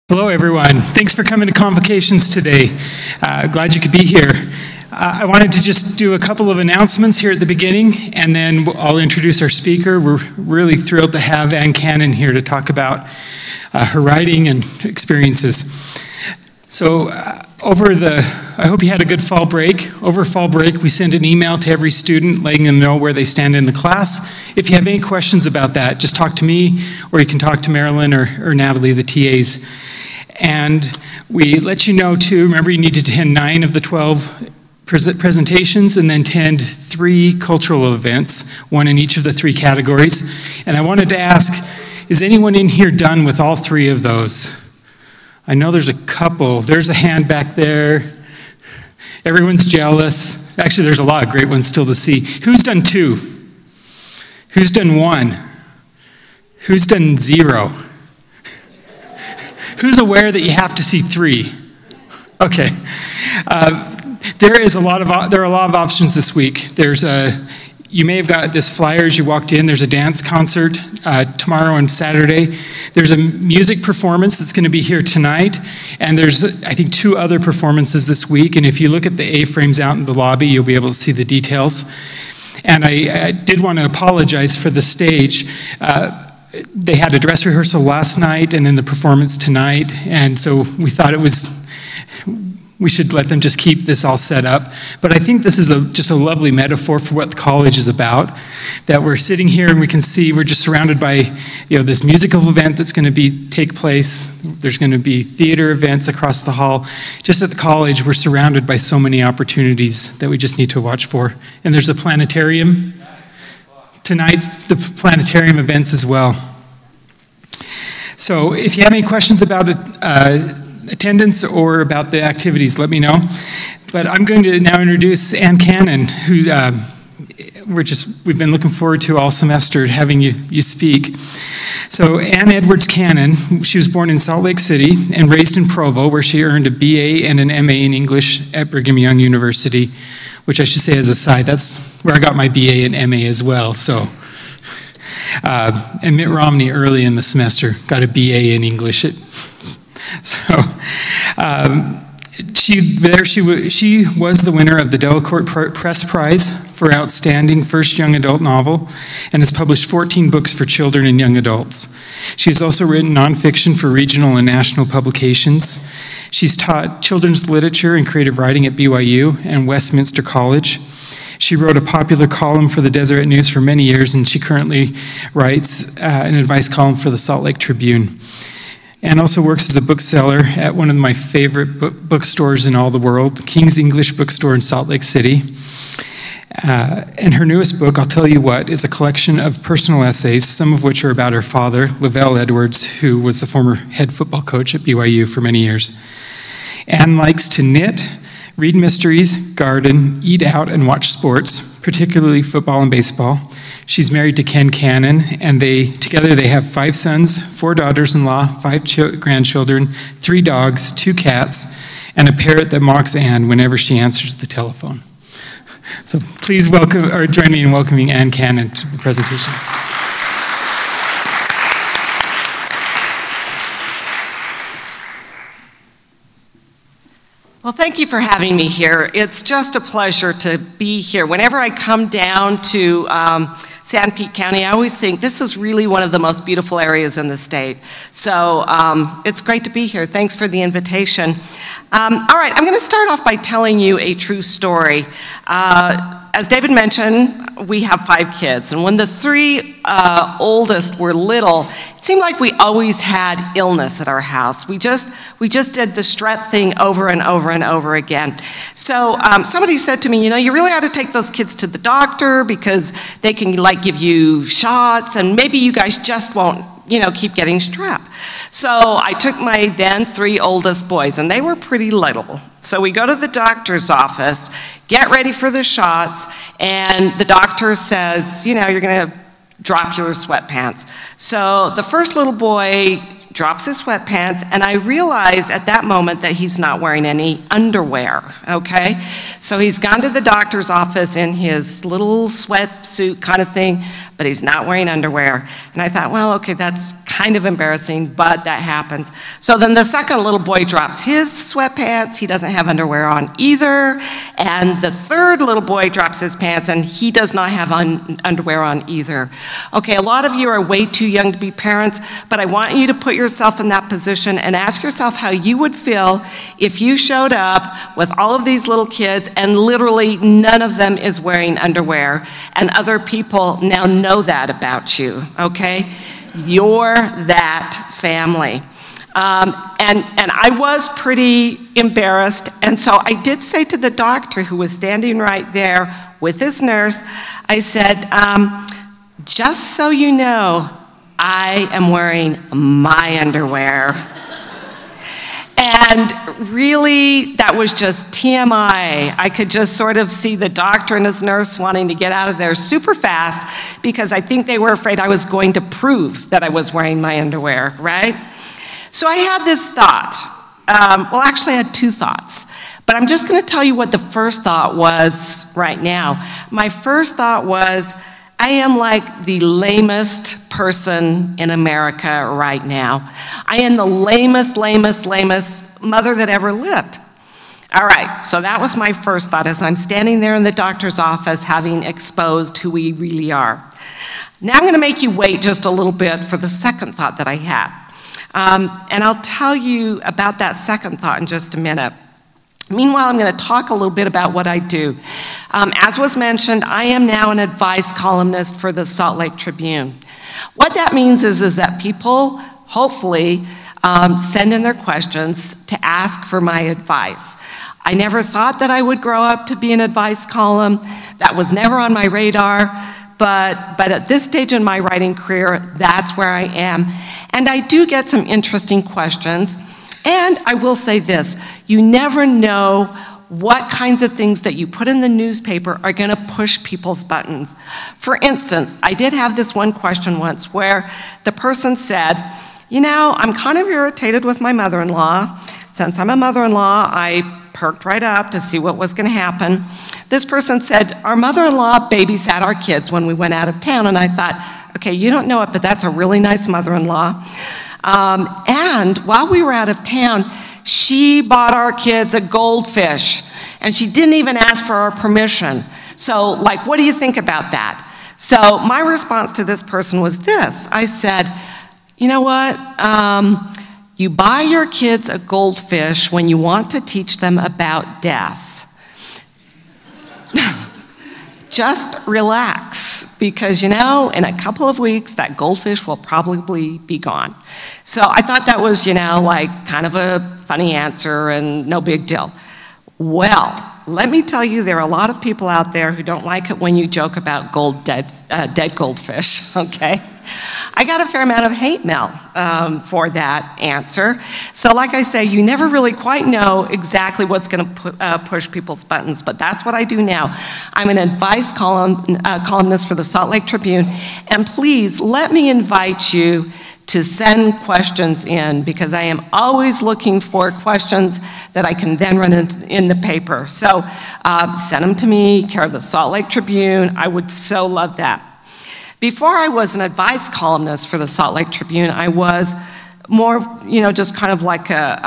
Hello, everyone. Thanks for coming to Convocations today. Glad you could be here. I wanted to just do a couple of announcements here at the beginning, and then I'll introduce our speaker. We're really thrilled to have Ann Cannon here to talk about her writing and experiences. So I hope you had a good fall break. Over fall break, we send an email to every student letting them know where they stand in the class. If you have any questions about that, just talk to me, or you can talk to Marilyn or Natalie, the TAs. And we let you know, too, remember you need to attend 9 of the 12 presentations and then attend 3 cultural events, 1 in each of the 3 categories. And I wanted to ask, is anyone in here done with all 3 of those? I know there's a couple. There's a hand back there. Everyone's jealous. Actually, there's a lot of great ones still to see. Who's done 2? Who's done 1? Who's done 0? Who's aware that you have to see 3? Okay. There are a lot of options this week. You may have got this flyer as you walked in. There's a dance concert tomorrow and Saturday. There's a music performance that's going to be here tonight. And there's, I think, 2 other performances this week. And if you look at the A-frames out in the lobby, you'll be able to see the details. And I did want to apologize for the stage. They had a dress rehearsal last night and then the performance tonight. And so we thought we should let them just keep this all set up. But I think this is just a lovely metaphor for what the college is about, that we're sitting here and we can see we're just surrounded by this musical event that's going to take place. There's going to be theater events across the hall. Just at the college, we're surrounded by so many opportunities that we just need to watch for. And there's a planetarium. Tonight's the planetarium events as well. So if you have any questions about attendance or about the activities, let me know. But I'm going to now introduce Ann Cannon, who we've been looking forward to all semester having you speak. So Ann Edwards Cannon, she was born in Salt Lake City and raised in Provo, where she earned a BA and an MA in English at Brigham Young University, which I should say as a side, that's where I got my BA and MA as well. So, and Mitt Romney early in the semester got a BA in English. She was the winner of the Delacorte Press Prize for Outstanding First Young Adult Novel and has published 14 books for children and young adults. She has also written nonfiction for regional and national publications. She's taught children's literature and creative writing at BYU and Westminster College. She wrote a popular column for the Deseret News for many years, and she currently writes an advice column for the Salt Lake Tribune. And also works as a bookseller at one of my favorite bookstores in all the world, King's English Bookstore in Salt Lake City. And her newest book, I'll Tell You What, is a collection of personal essays, some of which are about her father, LaVell Edwards, who was the former head football coach at BYU for many years. Ann likes to knit, read mysteries, garden, eat out, and watch sports, particularly football and baseball. She's married to Ken Cannon, and together they have 5 sons, 4 daughters-in-law, 5 grandchildren, 3 dogs, 2 cats, and a parrot that mocks Ann whenever she answers the telephone. So please join me in welcoming Ann Cannon to the presentation. Well, thank you for having me here. It's just a pleasure to be here. Whenever I come down to San Pete County, I always think this is really one of the most beautiful areas in the state. So it's great to be here. Thanks for the invitation. All right, I'm going to start off by telling you a true story. As David mentioned, we have 5 kids, and when the 3 oldest were little, it seemed like we always had illness at our house. We just did the strep thing over and over and over again. So somebody said to me, you really ought to take those kids to the doctor because they can give you shots, and maybe you guys just won't keep getting strep. So I took my then 3 oldest boys, and they were pretty little. So we go to the doctor's office, get ready for the shots, and the doctor says, you're going to drop your sweatpants. So the first little boy drops his sweatpants, and I realize at that moment that he's not wearing any underwear, okay? So he's gone to the doctor's office in his little sweatsuit kind of thing, but he's not wearing underwear. And I thought, well, okay, that's kind of embarrassing, but that happens. So then the second little boy drops his sweatpants. He doesn't have underwear on either. And the third little boy drops his pants, and he does not have underwear on either. Okay, a lot of you are way too young to be parents, but I want you to put yourself in that position and ask yourself how you would feel if you showed up with all of these little kids and literally none of them is wearing underwear, and other people now know that about you, okay? You're that family. And I was pretty embarrassed, and so I did say to the doctor who was standing right there with his nurse, I said, just so you know, I am wearing my underwear. And really, that was just TMI. I could just sort of see the doctor and his nurse wanting to get out of there super fast because I think they were afraid I was going to prove that I was wearing my underwear, right? So I had this thought. Well, actually, I had two thoughts. But I'm just going to tell you what the first thought was right now. My first thought was, I am like the lamest person in America right now. I am the lamest mother that ever lived. All right, so that was my first thought as I'm standing there in the doctor's office having exposed who we really are. Now I'm going to make you wait just a little bit for the second thought that I had. And I'll tell you about that second thought in just a minute. Meanwhile, I'm going to talk a little bit about what I do. As was mentioned, I am now an advice columnist for the Salt Lake Tribune. What that means is that people, hopefully, send in their questions to ask for my advice. I never thought that I would grow up to be an advice column. That was never on my radar. But at this stage in my writing career, that's where I am. And I do get some interesting questions. And I will say this, you never know what kinds of things that you put in the newspaper are going to push people's buttons. For instance, I did have this one question once where the person said, you know, I'm kind of irritated with my mother-in-law. Since I'm a mother-in-law, I perked right up to see what was going to happen. This person said, our mother-in-law babysat our kids when we went out of town. And I thought, okay, you don't know it, but that's a really nice mother-in-law. And while we were out of town, she bought our kids a goldfish, and she didn't even ask for our permission. So, like, what do you think about that? So my response to this person was this. I said, you know what? You buy your kids a goldfish when you want to teach them about death. Just relax. Because, you know, in a couple of weeks, that goldfish will probably be gone. So I thought that was, you know, like kind of a funny answer and no big deal. Well, let me tell you, there are a lot of people out there who don't like it when you joke about dead goldfish, okay? I got a fair amount of hate mail for that answer. So like I say, you never really quite know exactly what's going to push people's buttons, but that's what I do now. I'm an advice columnist for the Salt Lake Tribune, and please let me invite you to send questions in, because I am always looking for questions that I can then run in the paper. So send them to me, care of the Salt Lake Tribune. I would so love that. Before I was an advice columnist for the Salt Lake Tribune, I was more, you know, just kind of like a,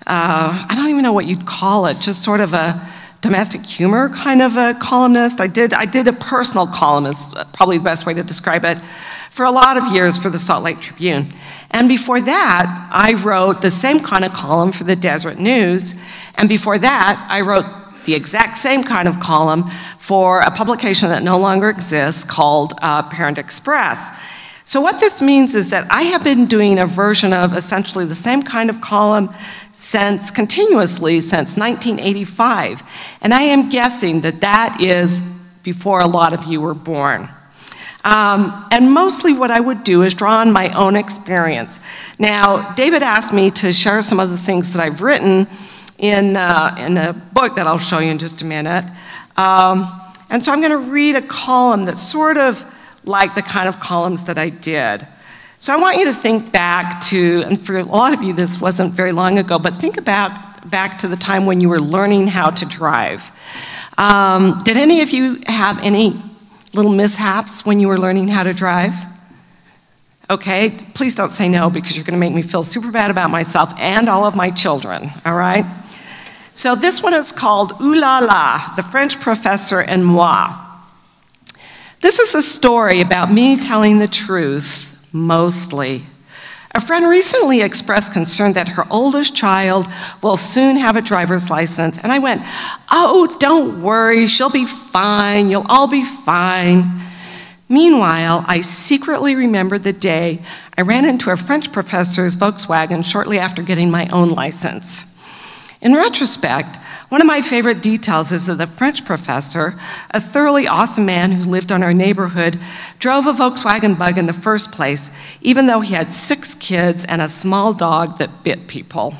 I don't even know what you'd call it, just sort of a domestic humor kind of a columnist. I did a personal column, is probably the best way to describe it, for a lot of years for the Salt Lake Tribune. And before that, I wrote the same kind of column for the Deseret News. And before that, I wrote the exact same kind of column for a publication that no longer exists called Parent Express. So what this means is that I have been doing a version of essentially the same kind of column continuously since 1985. And I am guessing that that is before a lot of you were born. And mostly what I would do is draw on my own experience. Now, David asked me to share some of the things that I've written in a book that I'll show you in just a minute. And so I'm going to read a column that's sort of like the kind of columns that I did. So I want you to think back to, and for a lot of you this wasn't very long ago, but think back to the time when you were learning how to drive. Did any of you have any little mishaps when you were learning how to drive? Okay, please don't say no because you're going to make me feel super bad about myself and all of my children, all right? So this one is called Ooh La La, The French Professor and Moi. This is a story about me telling the truth, mostly. A friend recently expressed concern that her oldest child will soon have a driver's license, and I went, oh, don't worry, she'll be fine, you'll all be fine. Meanwhile, I secretly remembered the day I ran into a French professor's Volkswagen shortly after getting my own license. In retrospect, one of my favorite details is that the French professor, a thoroughly awesome man who lived in our neighborhood, drove a Volkswagen Bug in the first place, even though he had 6 kids and a small dog that bit people.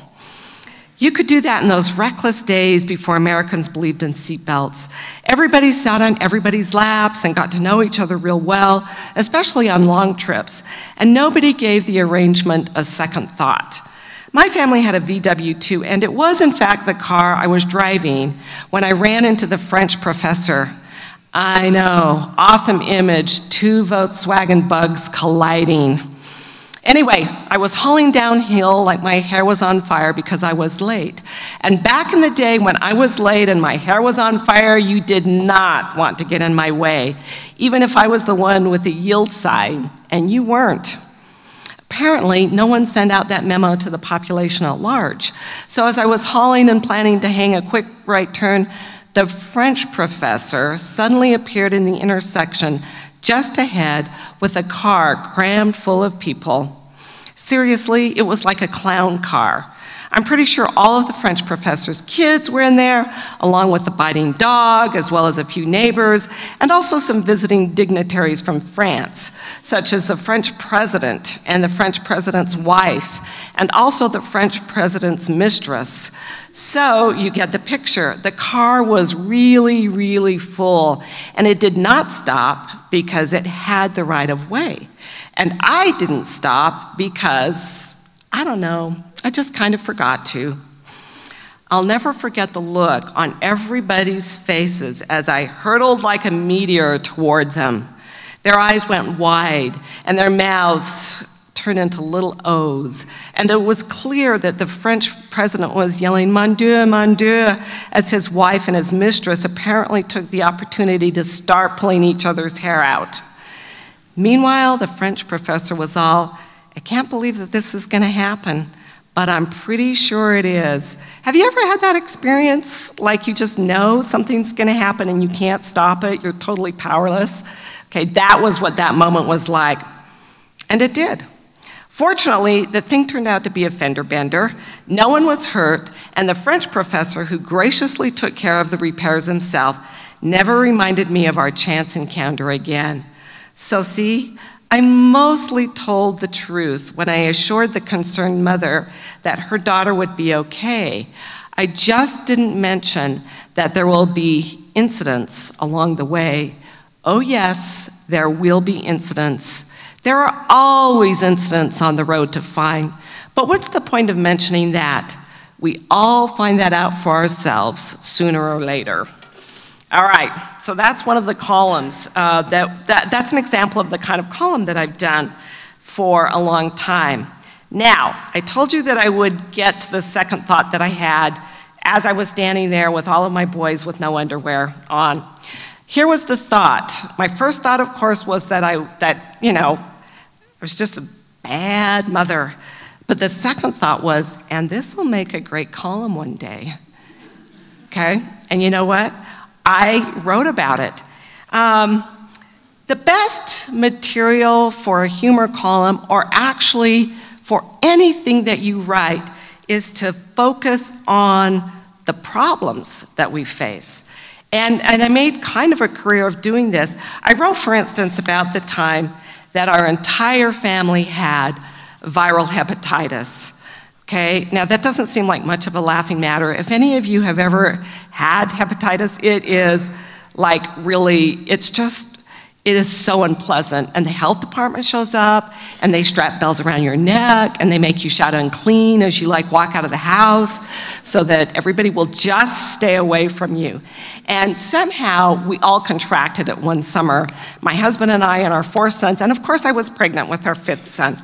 You could do that in those reckless days before Americans believed in seatbelts. Everybody sat on everybody's laps and got to know each other real well, especially on long trips, and nobody gave the arrangement a second thought. My family had a VW too, and it was in fact the car I was driving when I ran into the French professor. I know, awesome image, 2 Volkswagen Bugs colliding. Anyway, I was hauling downhill like my hair was on fire because I was late. And back in the day when I was late and my hair was on fire, you did not want to get in my way, even if I was the one with the yield sign, and you weren't. Apparently, no one sent out that memo to the population at large. So as I was hauling and planning to hang a quick right turn, the French professor suddenly appeared in the intersection just ahead with a car crammed full of people. Seriously, it was like a clown car. I'm pretty sure all of the French professor's kids were in there, along with the biting dog, as well as a few neighbors, and also some visiting dignitaries from France, such as the French president and the French president's wife, and also the French president's mistress. So you get the picture. The car was really, really full, and it did not stop because it had the right of way. And I didn't stop because, I don't know, I just kind of forgot to. I'll never forget the look on everybody's faces as I hurtled like a meteor toward them. Their eyes went wide, and their mouths turned into little O's. And it was clear that the French president was yelling, "Mon Dieu," as his wife and his mistress apparently took the opportunity to start pulling each other's hair out. Meanwhile, the French professor was all, "I can't believe that this is going to happen, but I'm pretty sure it is." Have you ever had that experience? Like you just know something's going to happen and you can't stop it, you're totally powerless? Okay, that was what that moment was like. And it did. Fortunately, the thing turned out to be a fender bender. No one was hurt, and the French professor, who graciously took care of the repairs himself, never reminded me of our chance encounter again. So see, I mostly told the truth when I assured the concerned mother that her daughter would be okay. I just didn't mention that there will be incidents along the way. Oh yes, there will be incidents. There are always incidents on the road to find, but what's the point of mentioning that? We all find that out for ourselves sooner or later. All right, so that's one of the columns. That's an example of the kind of column that I've done for a long time. Now, I told you that I would get to the second thought that I had as I was standing there with all of my boys with no underwear on. Here was the thought. My first thought, of course, was that I was just a bad mother. But the second thought was, and this will make a great column one day. Okay, and you know what? I wrote about it. The best material for a humor column, or actually for anything that you write, is to focus on the problems that we face. And I made kind of a career of doing this. I wrote, for instance, about the time that our entire family had viral hepatitis. Okay, now that doesn't seem like much of a laughing matter. If any of you have ever had hepatitis, it is like really, it's just, It is so unpleasant. And the health department shows up, and they strap bells around your neck, and they make you shout unclean as you like walk out of the house so that everybody will just stay away from you. And somehow we all contracted it one summer, my husband and I and our 4 sons, and of course I was pregnant with our 5th son.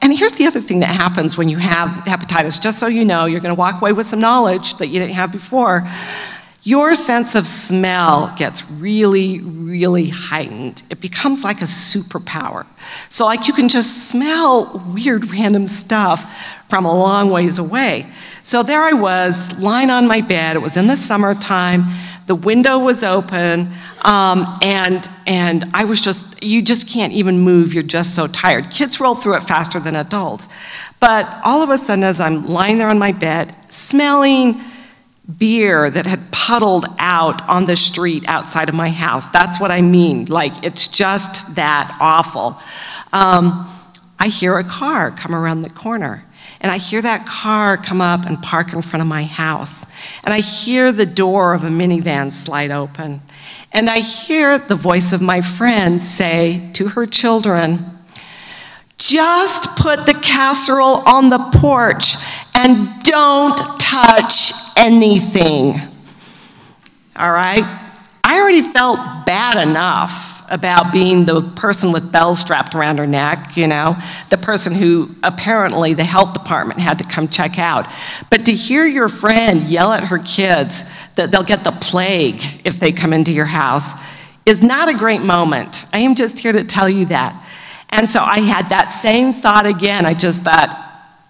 And here's the other thing that happens when you have hepatitis. Just so you know, you're going to walk away with some knowledge that you didn't have before. Your sense of smell gets really, really heightened. It becomes like a superpower. So like you can just smell weird random stuff from a long ways away. So there I was, lying on my bed. It was in the summertime. The window was open, and I was just, you just can't even move. You're just so tired. Kids roll through it faster than adults. But all of a sudden, as I'm lying there on my bed, smelling beer that had puddled out on the street outside of my house. That's what I mean. Like, it's just that awful. I hear a car come around the corner. And I hear that car come up and park in front of my house. And I hear the door of a minivan slide open. And I hear the voice of my friend say to her children, "Just put the casserole on the porch and don't touch anything." All right? I already felt bad enough about being the person with bells strapped around her neck, you know, the person who apparently the health department had to come check out. But to hear your friend yell at her kids that they'll get the plague if they come into your house is not a great moment. I am just here to tell you that. And so I had that same thought again. I just thought,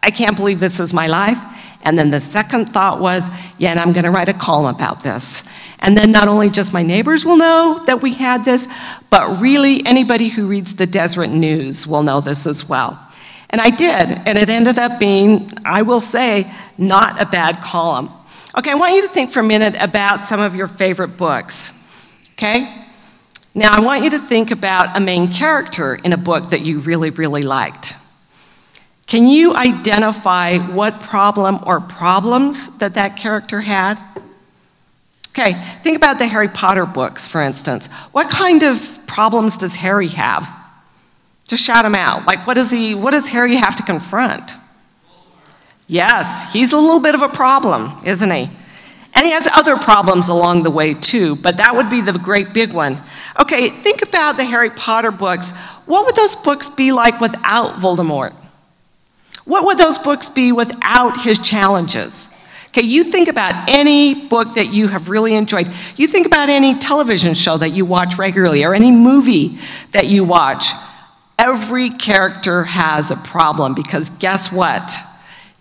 I can't believe this is my life. And then the second thought was, yeah, and I'm going to write a column about this. And then not only just my neighbors will know that we had this, but really anybody who reads the Deseret News will know this as well. And I did, and it ended up being, I will say, not a bad column. Okay, I want you to think for a minute about some of your favorite books, okay? Now, I want you to think about a main character in a book that you really, really liked. Can you identify what problem or problems that that character had? Okay, think about the Harry Potter books, for instance. What kind of problems does Harry have? Just shout them out. Like, what does Harry have to confront? Yes, he's a little bit of a problem, isn't he? And he has other problems along the way, too, but that would be the great big one. Okay, think about the Harry Potter books. What would those books be like without Voldemort? What would those books be without his challenges? Okay, you think about any book that you have really enjoyed. You think about any television show that you watch regularly or any movie that you watch. Every character has a problem because guess what?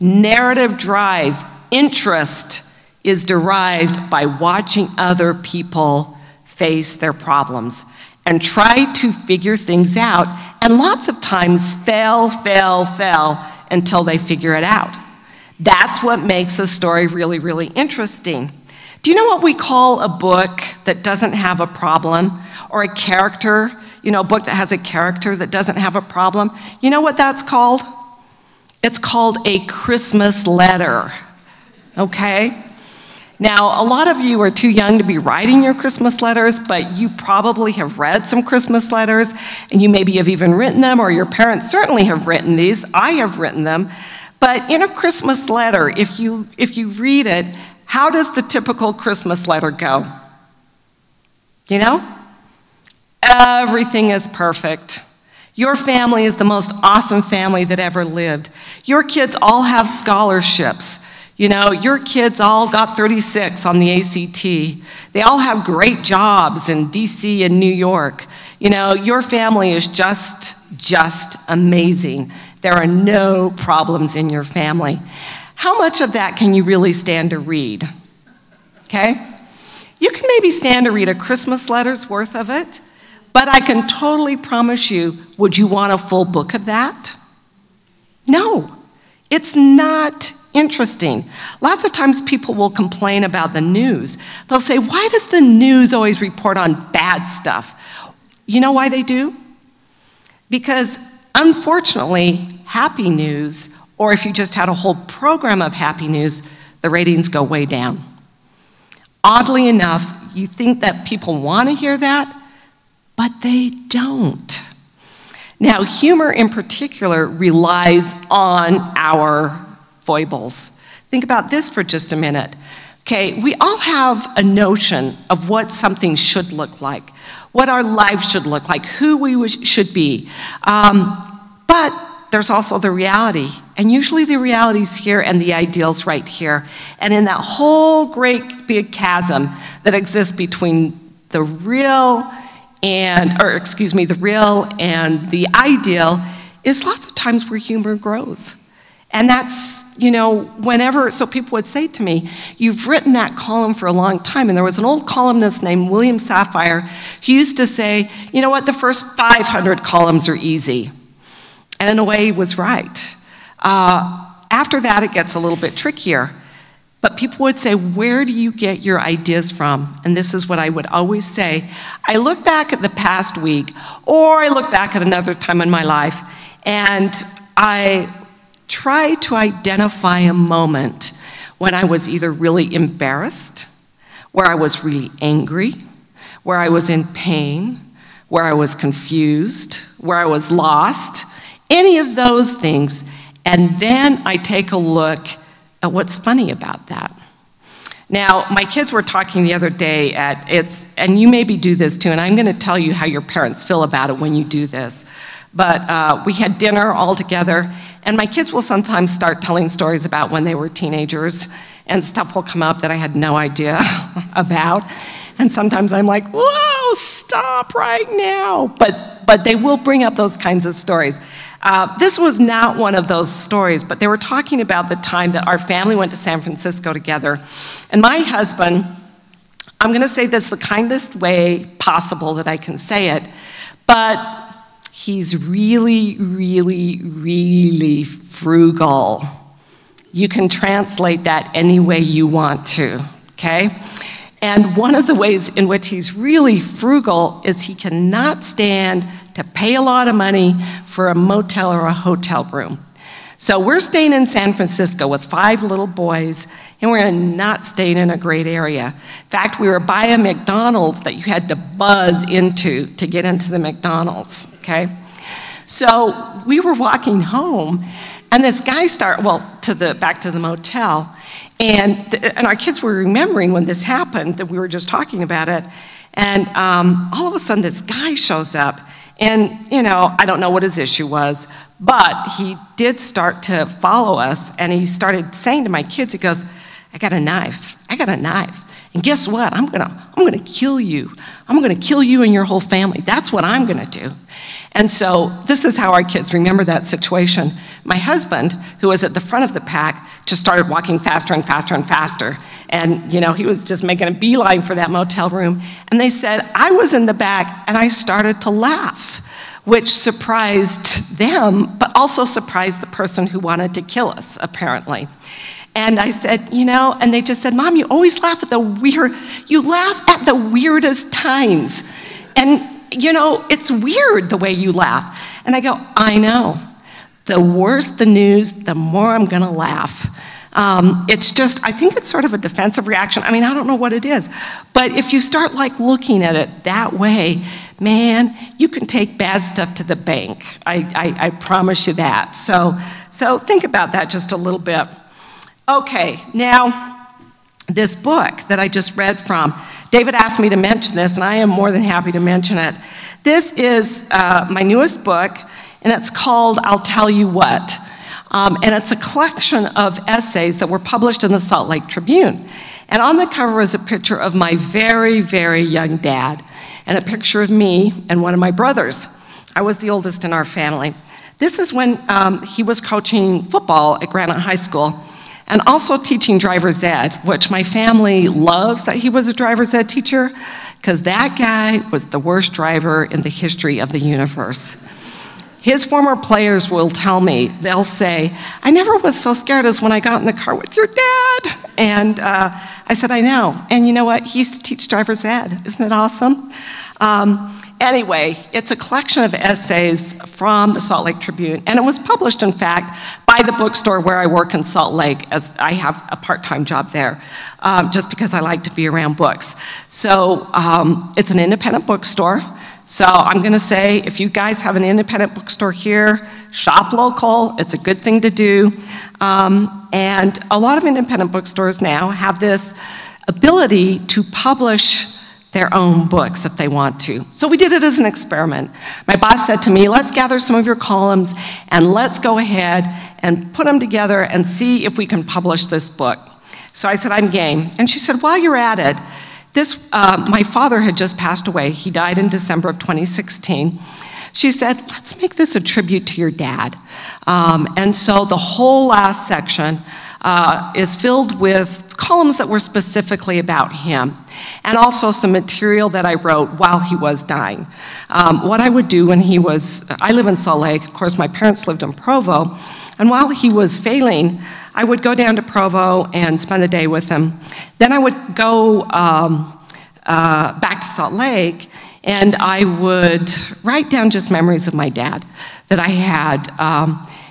Narrative drive, interest is derived by watching other people face their problems and try to figure things out, and lots of times fail until they figure it out. That's what makes a story really, really interesting. Do you know what we call a book that doesn't have a problem, or a character, you know, a book that has a character that doesn't have a problem? You know what that's called? It's called a Christmas letter, okay? Now, a lot of you are too young to be writing your Christmas letters, but you probably have read some Christmas letters, and you maybe have even written them, or your parents certainly have written these. I have written them. But in a Christmas letter, if you read it, how does the typical Christmas letter go? You know? Everything is perfect. Your family is the most awesome family that ever lived. Your kids all have scholarships. You know, your kids all got 36 on the ACT. They all have great jobs in DC and New York. You know, your family is just amazing. There are no problems in your family. How much of that can you really stand to read? Okay? You can maybe stand to read a Christmas letter's worth of it, but I can totally promise you, would you want a full book of that? No, it's not interesting. Lots of times people will complain about the news. They'll say, why does the news always report on bad stuff? You know why they do? Because unfortunately, happy news, or if you just had a whole program of happy news, the ratings go way down. Oddly enough, You think that people want to hear that, but they don't. Now, humor in particular relies on our foibles. Think about this for just a minute. Okay, we all have a notion of what something should look like, what our lives should look like, who we should be. But there's also the reality. And usually the reality's here and the ideal's right here. And in that whole great big chasm that exists between the real and the ideal is lots of times where humor grows. And that's, so people would say to me, you've written that column for a long time. And there was an old columnist named William Safire who used to say, you know what, the first 500 columns are easy. And in a way, he was right. After that, it gets a little bit trickier. But people would say, where do you get your ideas from? And this is what I would always say. I look back at the past week, or I look back at another time in my life, and I try to identify a moment when I was either really embarrassed, where I was really angry, where I was in pain, where I was confused, where I was lost, any of those things, and then I take a look at what's funny about that. Now, my kids were talking the other day and you maybe do this too, and I'm going to tell you how your parents feel about it when you do this. But we had dinner all together, and my kids will sometimes start telling stories about when they were teenagers, and stuff will come up that I had no idea about. And sometimes I'm like, whoa, stop right now. But they will bring up those kinds of stories. This was not one of those stories, but they were talking about the time that our family went to San Francisco together. And my husband, I'm going to say this the kindest way possible that I can say it, but he's really, really, really frugal. You can translate that any way you want to, okay? And one of the ways in which he's really frugal is he cannot stand to pay a lot of money for a motel or a hotel room. So we're staying in San Francisco with 5 little boys, and we're not staying in a great area. In fact, we were by a McDonald's that you had to buzz into to get into the McDonald's, okay? So we were walking home, and this guy back to the motel, and our kids were remembering when this happened, that we were just talking about it, and all of a sudden this guy shows up, and I don't know what his issue was, but he did start to follow us, and he started saying to my kids, he goes, I got a knife, and guess what, I'm gonna kill you. I'm gonna kill you and your whole family. That's what I'm gonna do. And so this is how our kids remember that situation. My husband, who was at the front of the pack, just started walking faster and faster and faster. And he was just making a beeline for that motel room. And they said, I was in the back and I started to laugh, which surprised them, but also surprised the person who wanted to kill us, apparently. And I said, and they just said, Mom, you always laugh at you laugh at the weirdest times. And it's weird the way you laugh. And I go, I know. The worse the news, the more I'm gonna laugh. I think it's sort of a defensive reaction. I mean, I don't know what it is. But if you start looking at it that way, man, you can take bad stuff to the bank. I promise you that. So think about that just a little bit. Okay, now, this book that I just read from, David asked me to mention this, and I am more than happy to mention it. This is my newest book, and it's called I'll Tell You What. And it's a collection of essays that were published in the Salt Lake Tribune. And on the cover is a picture of my very, very young dad, and a picture of me and one of my brothers. I was the oldest in our family. This is when he was coaching football at Granite High School, and also teaching driver's ed, which my family loves that he was a driver's ed teacher, because that guy was the worst driver in the history of the universe. His former players will tell me, they'll say, I never was so scared as when I got in the car with your dad. And I said, I know. And you know what? He used to teach driver's ed. Isn't it awesome? Anyway, it's a collection of essays from the Salt Lake Tribune, and it was published, in fact, by the bookstore where I work in Salt Lake, as I have a part-time job there, just because I like to be around books. So it's an independent bookstore. So I'm going to say, if you guys have an independent bookstore here, shop local. It's a good thing to do. And a lot of independent bookstores now have this ability to publish their own books if they want to. So we did it as an experiment. My boss said to me, let's gather some of your columns and let's go ahead and put them together and see if we can publish this book. So I said, I'm game. And she said, while you're at it, my father had just passed away. He died in December of 2016. She said, let's make this a tribute to your dad. And so the whole last section is filled with columns that were specifically about him, and also some material that I wrote while he was dying. What I would do when I live in Salt Lake, of course my parents lived in Provo, and while he was failing, I would go down to Provo and spend the day with him. Then I would go back to Salt Lake, and I would write down just memories of my dad that I had.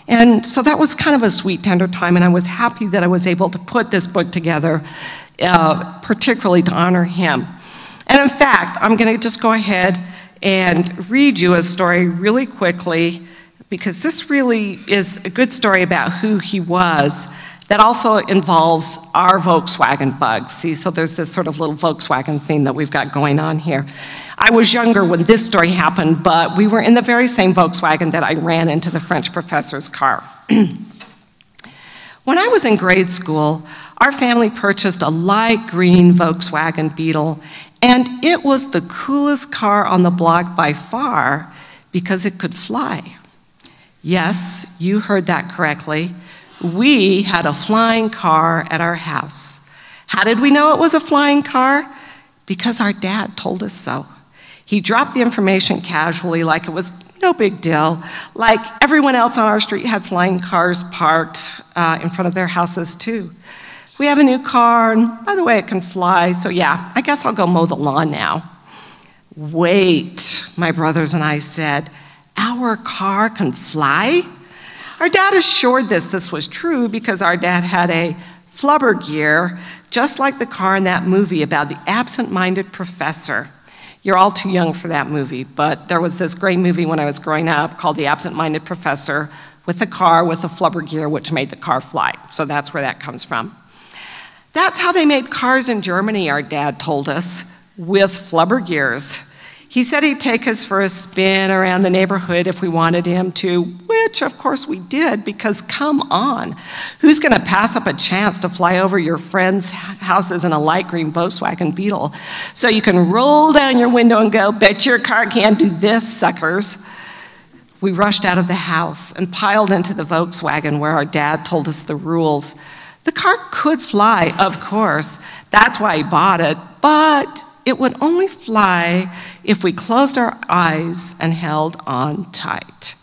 And so that was kind of a sweet, tender time, and I was happy that I was able to put this book together, particularly to honor him. And in fact, I'm going to just go ahead and read you a story really quickly, because this really is a good story about who he was that also involves our Volkswagen bug. See, so there's this sort of little Volkswagen theme that we've got going on here. I was younger when this story happened, but we were in the very same Volkswagen that I ran into the French professor's car. When I was in grade school, our family purchased a light green Volkswagen Beetle, and it was the coolest car on the block by far because it could fly. Yes, you heard that correctly. We had a flying car at our house. How did we know it was a flying car? Because our dad told us so. He dropped the information casually, like it was no big deal, like everyone else on our street had flying cars parked in front of their houses too. We have a new car, and by the way, it can fly, so yeah, I guess I'll go mow the lawn now. Wait, my brothers and I said, our car can fly? Our dad assured us this was true because our dad had a flubber gear, just like the car in that movie about the absent-minded professor. You're all too young for that movie, but there was this great movie when I was growing up called The Absent-Minded Professor with a car with a flubber gear which made the car fly. So that's where that comes from. That's how they made cars in Germany, our dad told us, with flubber gears. He said he'd take us for a spin around the neighborhood if we wanted him to, which of course we did, because come on, who's gonna pass up a chance to fly over your friends' houses in a light green Volkswagen Beetle so you can roll down your window and go, bet your car can't do this, suckers. We rushed out of the house and piled into the Volkswagen where our dad told us the rules. The car could fly, of course, that's why he bought it, but it would only fly if we closed our eyes and held on tight.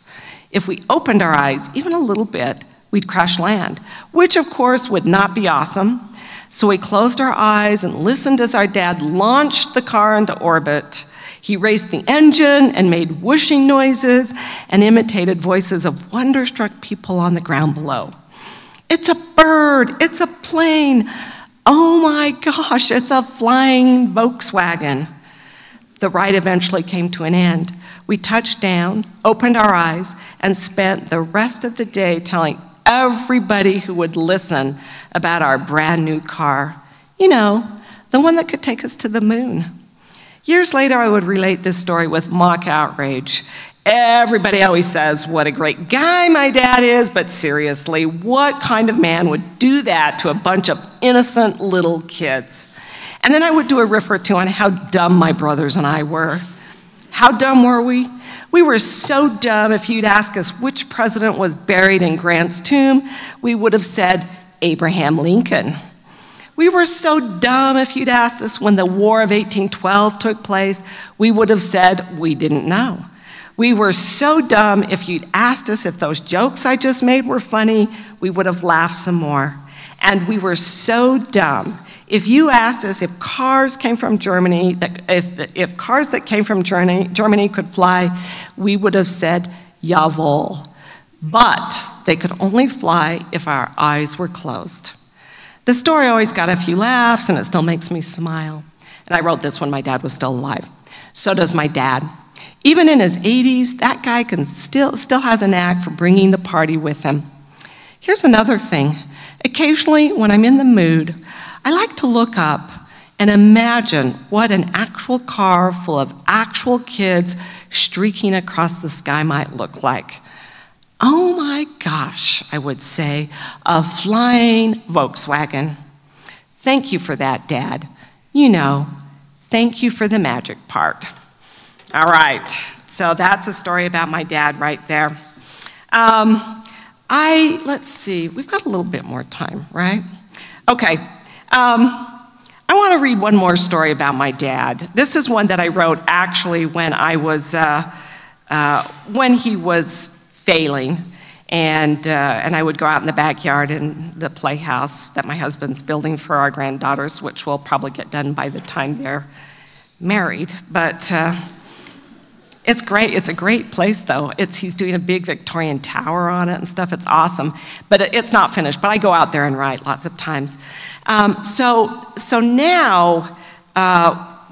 If we opened our eyes even a little bit, we'd crash land, which of course would not be awesome. So we closed our eyes and listened as our dad launched the car into orbit. He raised the engine and made whooshing noises and imitated voices of wonderstruck people on the ground below. It's a bird, it's a plane. Oh my gosh, it's a flying Volkswagen. The ride eventually came to an end. We touched down, opened our eyes, and spent the rest of the day telling everybody who would listen about our brand new car. You know, the one that could take us to the moon. Years later, I would relate this story with mock outrage. Everybody always says what a great guy my dad is, but seriously, what kind of man would do that to a bunch of innocent little kids? And then I would do a riff or two on how dumb my brothers and I were. How dumb were we? We were so dumb, if you'd ask us which president was buried in Grant's tomb, we would have said Abraham Lincoln. We were so dumb, if you'd asked us when the War of 1812 took place, we would have said we didn't know. We were so dumb, if you'd asked us if those jokes I just made were funny, we would have laughed some more. And we were so dumb, if you asked us if cars came from Germany, if cars that came from Germany could fly, we would have said, jawohl. But they could only fly if our eyes were closed. The story always got a few laughs, and it still makes me smile. And I wrote this when my dad was still alive. So does my dad. Even in his 80s, that guy still has a knack for bringing the party with him. Here's another thing. Occasionally, when I'm in the mood, I like to look up and imagine what an actual car full of actual kids streaking across the sky might look like. Oh my gosh, I would say, a flying Volkswagen. Thank you for that, Dad. You know, thank you for the magic part. All right, so that's a story about my dad right there. Let's see, we've got a little bit more time, right? Okay, I want to read one more story about my dad. This is one that I wrote actually when when he was failing, and I would go out in the backyard in the playhouse that my husband's building for our granddaughters, which will probably get done by the time they're married, but it's great. It's a great place, though. He's doing a big Victorian tower on it and stuff. It's awesome, but it's not finished. But I go out there and write lots of times. So now,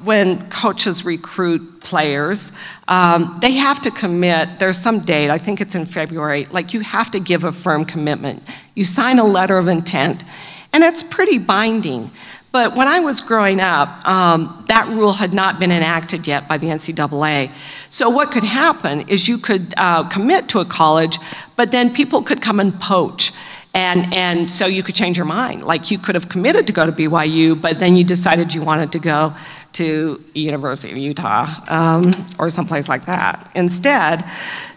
when coaches recruit players, they have to commit. There's some date. I think it's in February. Like, you have to give a firm commitment. You sign a letter of intent, and it's pretty binding. But when I was growing up, that rule had not been enacted yet by the NCAA. So what could happen is you could commit to a college, but then people could come and poach. And so you could change your mind. Like, you could have committed to go to BYU, but then you decided you wanted to go to University of Utah or someplace like that instead.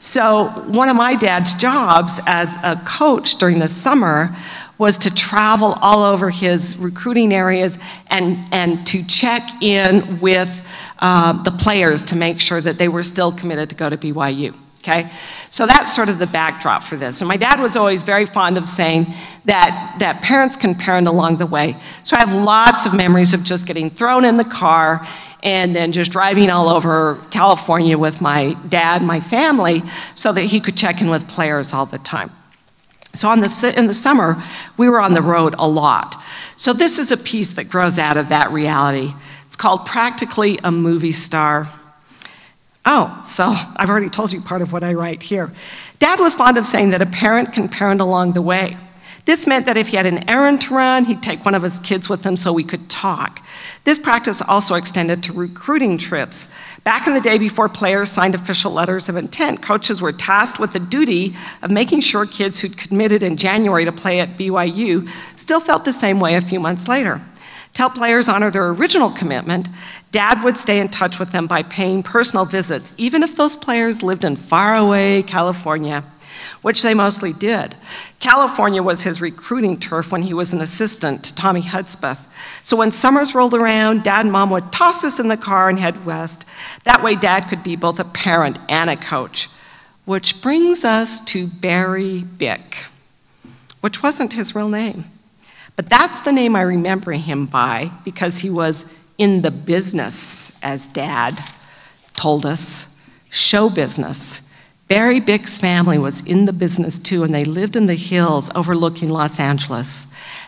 So one of my dad's jobs as a coach during the summer was to travel all over his recruiting areas and to check in with the players to make sure that they were still committed to go to BYU, okay? So that's sort of the backdrop for this. And my dad was always very fond of saying that parents can parent along the way. So I have lots of memories of just getting thrown in the car and then just driving all over California with my dad, my family, so that he could check in with players all the time. So in the summer, we were on the road a lot. So this is a piece that grows out of that reality. It's called Practically a Movie Star. Oh, so I've already told you part of what I write here. Dad was fond of saying that a parent can parent along the way. This meant that if he had an errand to run, he'd take one of his kids with him so we could talk. This practice also extended to recruiting trips. Back in the day before players signed official letters of intent, coaches were tasked with the duty of making sure kids who'd committed in January to play at BYU still felt the same way a few months later. To help players honor their original commitment, Dad would stay in touch with them by paying personal visits, even if those players lived in faraway California, which they mostly did. California was his recruiting turf when he was an assistant to Tommy Hudspeth. So when summers rolled around, Dad and Mom would toss us in the car and head west. That way, Dad could be both a parent and a coach. Which brings us to Barry Bick, which wasn't his real name. But that's the name I remember him by because he was in the business, as Dad told us, show business. Barry Bick's family was in the business too, and they lived in the hills overlooking Los Angeles.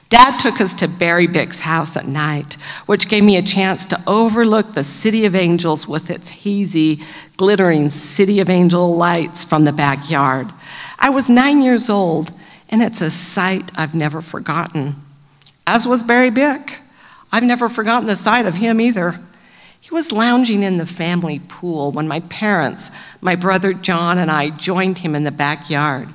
Dad took us to Barry Bick's house at night, which gave me a chance to overlook the City of Angels with its hazy, glittering City of Angel lights from the backyard. I was 9 years old, and it's a sight I've never forgotten. As was Barry Bick. I've never forgotten the sight of him either. He was lounging in the family pool when my parents, my brother John, and I joined him in the backyard.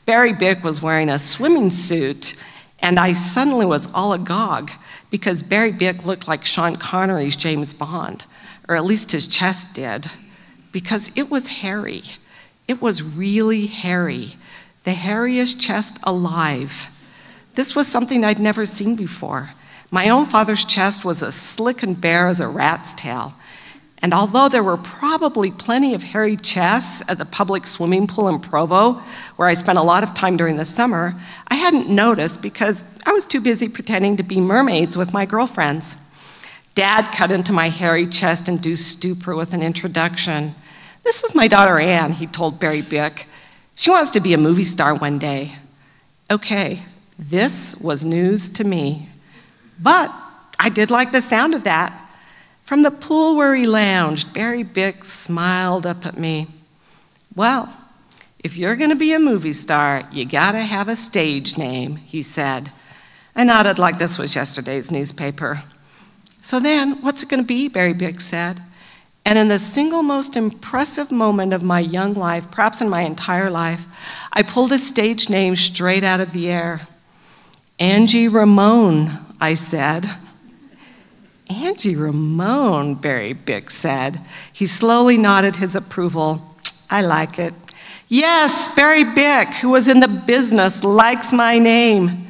Barry Bick was wearing a swimming suit, and I suddenly was all agog because Barry Bick looked like Sean Connery's James Bond, or at least his chest did, because it was hairy. It was really hairy, the hairiest chest alive. This was something I'd never seen before. My own father's chest was as slick and bare as a rat's tail. And although there were probably plenty of hairy chests at the public swimming pool in Provo, where I spent a lot of time during the summer, I hadn't noticed because I was too busy pretending to be mermaids with my girlfriends. Dad cut into my hairy chest-induced stupor with an introduction. "This is my daughter Anne," he told Barry Bick. "She wants to be a movie star one day." Okay, this was news to me. But I did like the sound of that. From the pool where he lounged, Barry Bick smiled up at me. "Well, if you're going to be a movie star, you got to have a stage name," he said. I nodded like this was yesterday's newspaper. "So then, what's it going to be?" Barry Bick said. And in the single most impressive moment of my young life, perhaps in my entire life, I pulled a stage name straight out of the air. "Angie Ramone," I said. "Angie Ramone," Barry Bick said. He slowly nodded his approval. "I like it. Yes, Barry Bick, who was in the business, likes my name."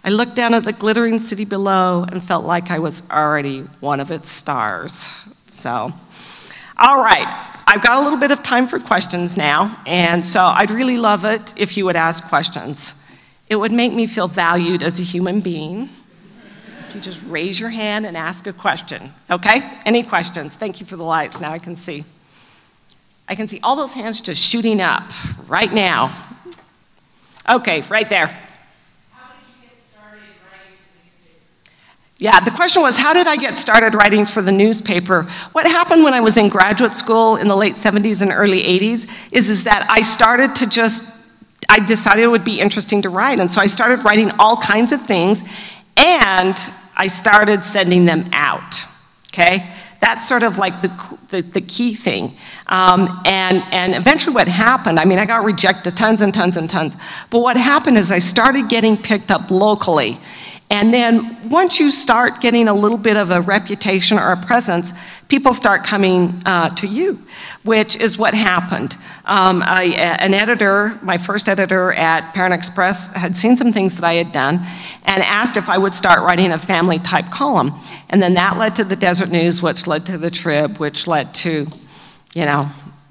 I looked down at the glittering city below and felt like I was already one of its stars. So, all right, I've got a little bit of time for questions now, and so I'd really love it if you would ask questions. It would make me feel valued as a human being. You just raise your hand and ask a question, okay? Any questions? Thank you for the lights. Now I can see. I can see all those hands just shooting up right now. Okay, right there. How did you get started writing for the newspaper? Yeah, the question was, how did I get started writing for the newspaper? What happened when I was in graduate school in the late 70s and early 80s is that I started to I decided it would be interesting to write, and so I started writing all kinds of things, and I started sending them out, okay? That's sort of like the key thing. And eventually what happened, I mean, I got rejected tons and tons and tons, but what happened is I started getting picked up locally. And then once you start getting a little bit of a reputation or a presence, people start coming to you, which is what happened. An editor, my first editor at Parent Express, had seen some things that I had done and asked if I would start writing a family-type column. And then that led to the Deseret News, which led to the Trib, which led to, you know,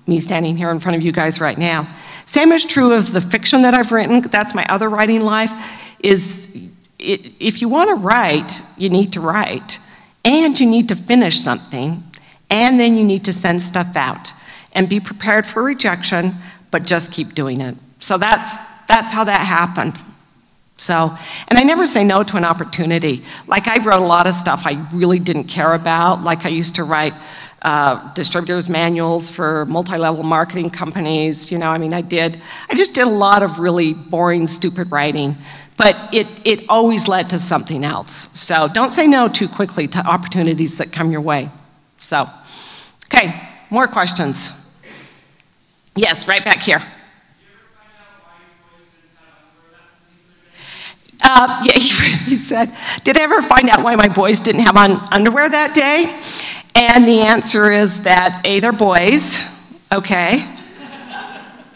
me standing here in front of you guys right now. Same is true of the fiction that I've written. That's my other writing life, is if you want to write, you need to write, and you need to finish something, and then you need to send stuff out and be prepared for rejection, but just keep doing it. So that's how that happened. So, and I never say no to an opportunity. Like, I wrote a lot of stuff I really didn't care about. Like, I used to write distributors manuals for multi-level marketing companies. You know, I mean, I just did a lot of really boring, stupid writing. But it always led to something else. So don't say no too quickly to opportunities that come your way. So, okay, more questions. Yes, right back here. Yeah, he said, "Did I ever find out why my boys didn't have on underwear that day?" And the answer is that A, they're boys, okay.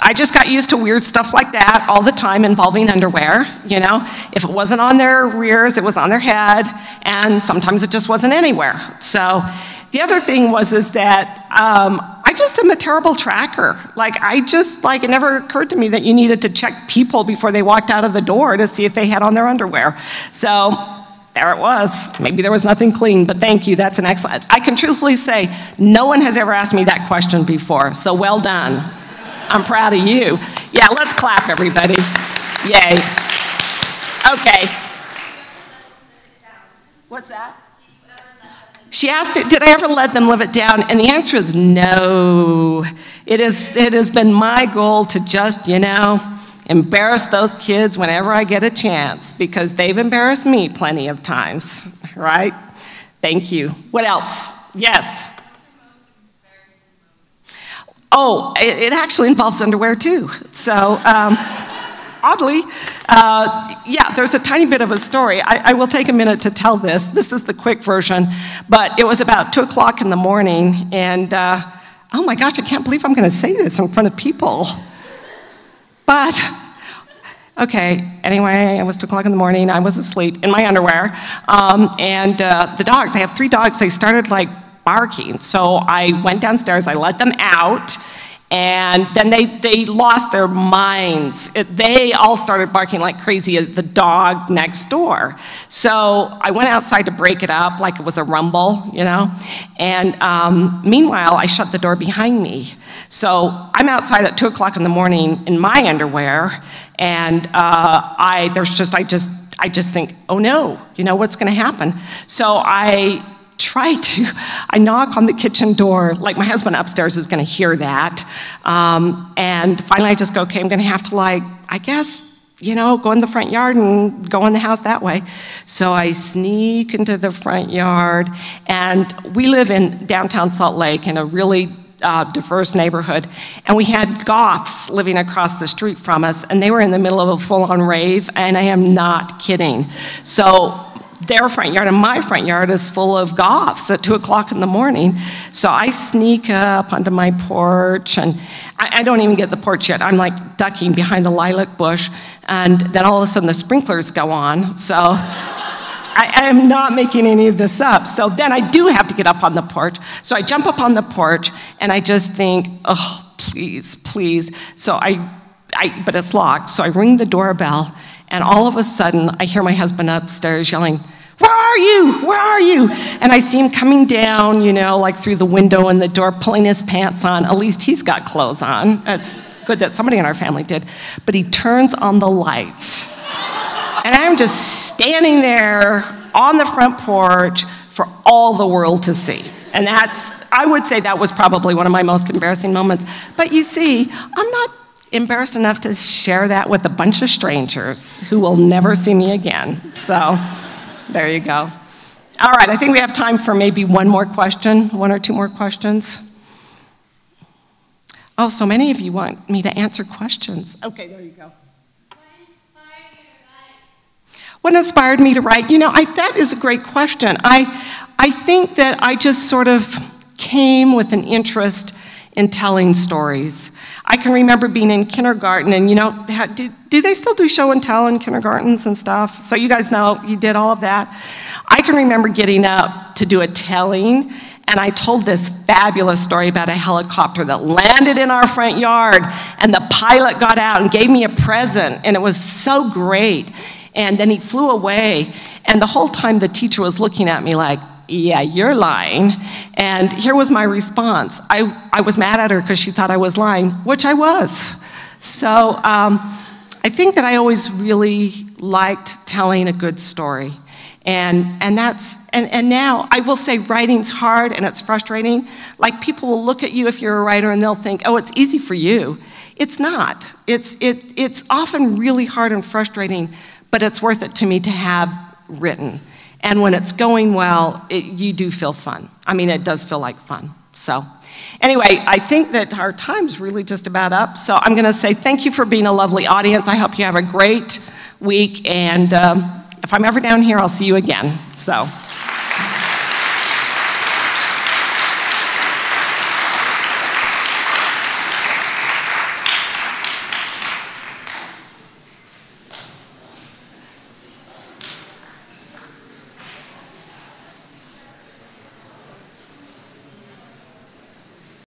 I just got used to weird stuff like that all the time involving underwear, you know. If it wasn't on their rears, it was on their head, and sometimes it just wasn't anywhere. So the other thing was that I just am a terrible tracker. It never occurred to me that you needed to check people before they walked out of the door to see if they had on their underwear. So there it was. Maybe there was nothing clean, but thank you, that's an excellent. I can truthfully say no one has ever asked me that question before, so well done. I'm proud of you. Yeah, let's clap, everybody. Yay. Okay. What's that? She asked, did I ever let them live it down? And the answer is no. It has been my goal to just, you know, embarrass those kids whenever I get a chance, because they've embarrassed me plenty of times, right? Thank you. What else? Yes. Oh, it actually involves underwear too. So, oddly, yeah, there's a tiny bit of a story. I will take a minute to tell this. This is the quick version, but it was about 2 o'clock in the morning, and oh my gosh, I can't believe I'm going to say this in front of people. But, okay, anyway, it was 2 o'clock in the morning. I was asleep in my underwear, and the dogs, I have 3 dogs, they started like barking. So I went downstairs, I let them out, and then they lost their minds. They all started barking like crazy at the dog next door. So I went outside to break it up like it was a rumble, you know? And meanwhile, I shut the door behind me. So I'm outside at 2 o'clock in the morning in my underwear, and I just think, oh no, you know, what's gonna happen? So I knock on the kitchen door, like my husband upstairs is gonna hear that. And finally I just go, okay, I'm gonna have to, like, I guess, you know, go in the front yard and go in the house that way. So I sneak into the front yard, and we live in downtown Salt Lake in a really diverse neighborhood, and we had goths living across the street from us, and they were in the middle of a full-on rave, and I am not kidding. So their front yard and my front yard is full of goths at 2 o'clock in the morning. So I sneak up onto my porch, and I don't even get the porch yet. I'm like ducking behind the lilac bush, and then all of a sudden the sprinklers go on. So I am not making any of this up. So then I do have to get up on the porch. So I jump up on the porch, and I just think, oh, please, please. So but it's locked. So I ring the doorbell, and all of a sudden I hear my husband upstairs yelling, "Where are you? Where are you?" And I see him coming down, you know, like through the window in the door, pulling his pants on. At least he's got clothes on. It's good that somebody in our family did. But he turns on the lights. And I'm just standing there on the front porch for all the world to see. And I would say that was probably one of my most embarrassing moments. But you see, I'm not embarrassed enough to share that with a bunch of strangers who will never see me again. So there you go. All right, I think we have time for maybe one more question, one or two more questions. Oh, so many of you want me to answer questions. Okay, there you go. What inspired me to write? You know, that is a great question. I think that I just sort of came with an interest in telling stories. I can remember being in kindergarten, and you know, do they still do show and tell in kindergartens and stuff? So you guys know you did all of that. I can remember getting up to do a telling, and I told this fabulous story about a helicopter that landed in our front yard, and the pilot got out and gave me a present, and it was so great. And then he flew away, and the whole time the teacher was looking at me like, yeah, you're lying. And here was my response. I was mad at her because she thought I was lying, which I was. So I think that I always really liked telling a good story. And now I will say writing's hard and it's frustrating. Like, people will look at you if you're a writer and they'll think, oh, it's easy for you. It's not. It's often really hard and frustrating, but it's worth it to me to have written. And when it's going well, you do feel fun. I mean, it does feel like fun. So anyway, I think that our time's really just about up. So I'm going to say thank you for being a lovely audience. I hope you have a great week. And if I'm ever down here, I'll see you again. So.